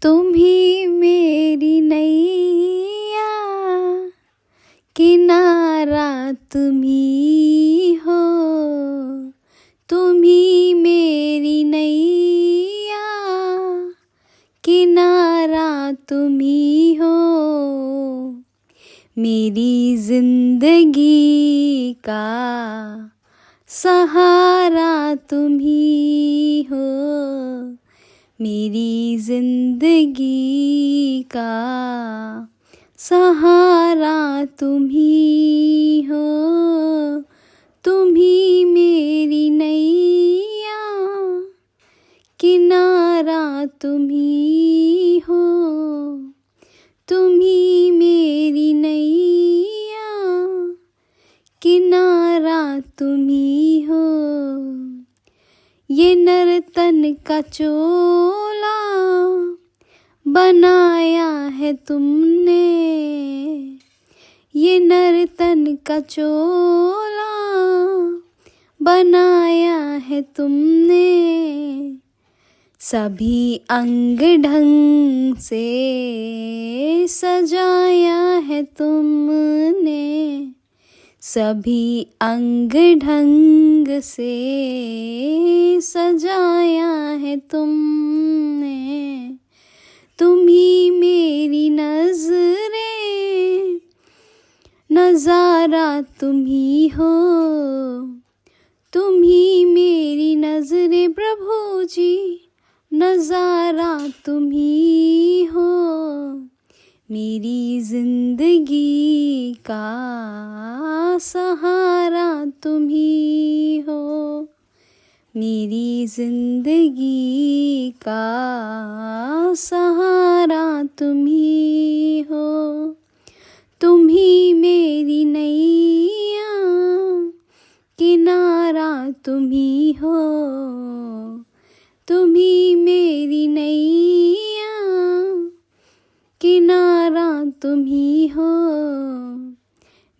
तुम ही मेरी नैया, किनारा तुम ही हो। तुम ही मेरी नैया, किनारा तुम ही हो। मेरी जिंदगी का सहारा तुम ही हो। मेरी जिंदगी का सहारा तुम ही हो। तुम ही मेरी नैया, किनारा तुम ही हो। तुम ही मेरी नैया, किनारा तुम ही हो। ये नर्तन का चोला बनाया है तुमने। ये नर्तन का चोला बनाया है तुमने। सभी अंग ढंग से सजाया है तुमने। सभी अंग ढंग से सजाया है तुमने। तुम ही मेरी नजरें, नजारा तुम ही हो। तुम ही मेरी नजरें प्रभु जी, नजारा तुम ही हो। मेरी जिंदगी का सहारा तुम ही हो। मेरी जिंदगी का सहारा तुम ही हो। तुम ही मेरी नैया, किनारा तुम ही हो। तुम ही मेरी नैया, किनारा तुम ही हो।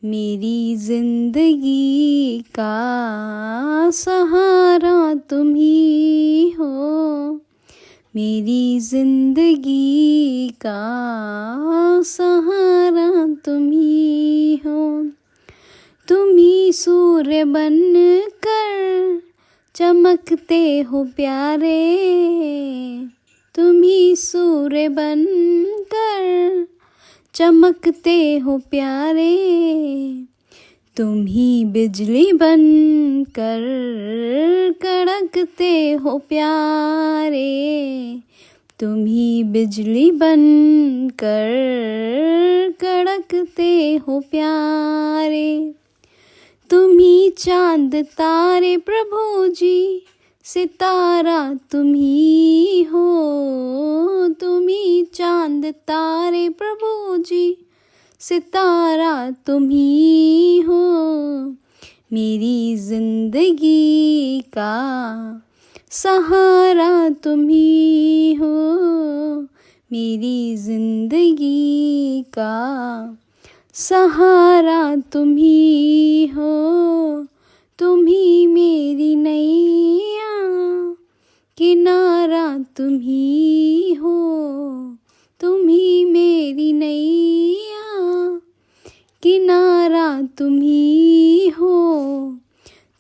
मेरी जिंदगी का सहारा तुम ही हो। मेरी जिंदगी का सहारा तुम ही हो। तुम ही सूर्य बन कर चमकते हो प्यारे। तुम ही सूर्य बन कर चमकते हो प्यारे। तुम ही बिजली बन कर कड़कते हो प्यारे। तुम ही बिजली बन कर कड़कते हो प्यारे। तुम ही चांद तारे प्रभु जी, सितारा तुम ही हो। तुम ही चांद तारे प्रभु जी, सितारा तुम ही हो। मेरी जिंदगी का सहारा तुम ही हो। मेरी जिंदगी का सहारा तुम ही हो। तुम ही मेरी नैया, किनारा तुम ही हो। तुम ही मेरी नैया, किनारा तुम ही हो।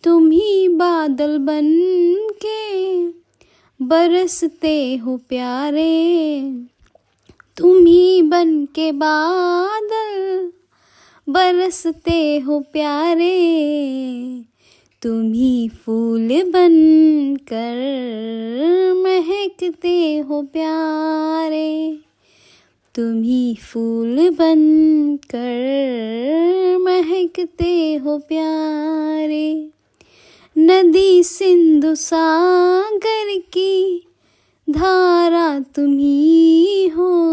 तुम ही बादल बन के बरसते हो प्यारे। तुम ही बन के बादल बरसते हो प्यारे। तुम ही फूल बन कर महकते हो प्यारे। तुम ही फूल बन कर महकते हो प्यारे। नदी सिंधु सागर की धारा तुम ही हो।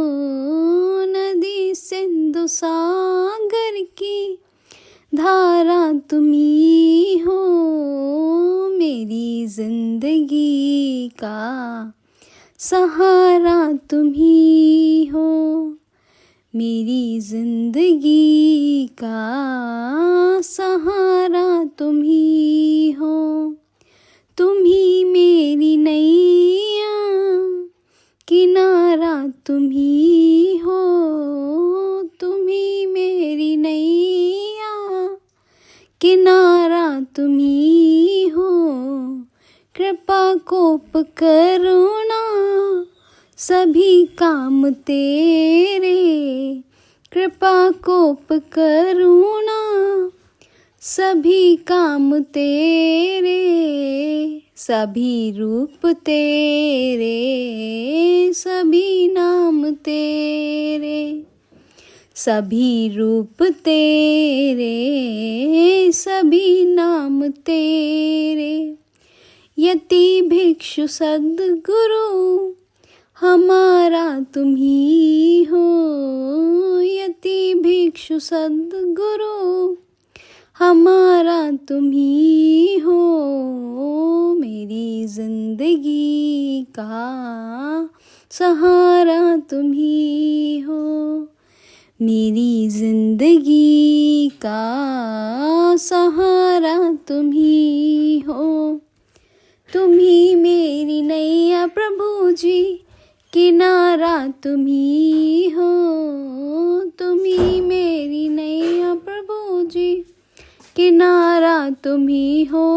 नदी सिंधु सागर की धारा तुम ही हो। मेरी जिंदगी का सहारा तुम ही हो। मेरी जिंदगी का सहारा तुम ही हो। तुम ही मेरी नैया, किनारा तुम ही हो, तुम ही मेरी नैया, किनारा तुम ही हो। कृपा कोप करुणा सभी काम तेरे, कृपा कोप करुणा सभी काम तेरे, सभी रूप तेरे, सभी नाम तेरे, सभी रूप तेरे, सभी नाम तेरे। यति भिक्षु सद्गुरु हमारा तुम ही हो, यति भिक्षु सद्गुरु हमारा तुम ही हो। मेरी जिंदगी का सहारा तुम ही हो, मेरी जिंदगी का सहारा तुम ही हो। तुम ही मेरी नैया प्रभु जी, किनारा तुम ही हो, तुम ही मेरी नैया प्रभु जी, किनारा तुम ही हो।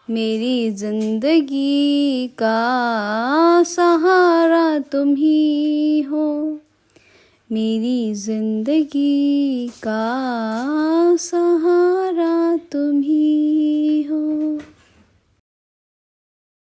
मेरी जिंदगी का सहारा तुम ही हो, मेरी जिंदगी का सहारा तुम ही हो।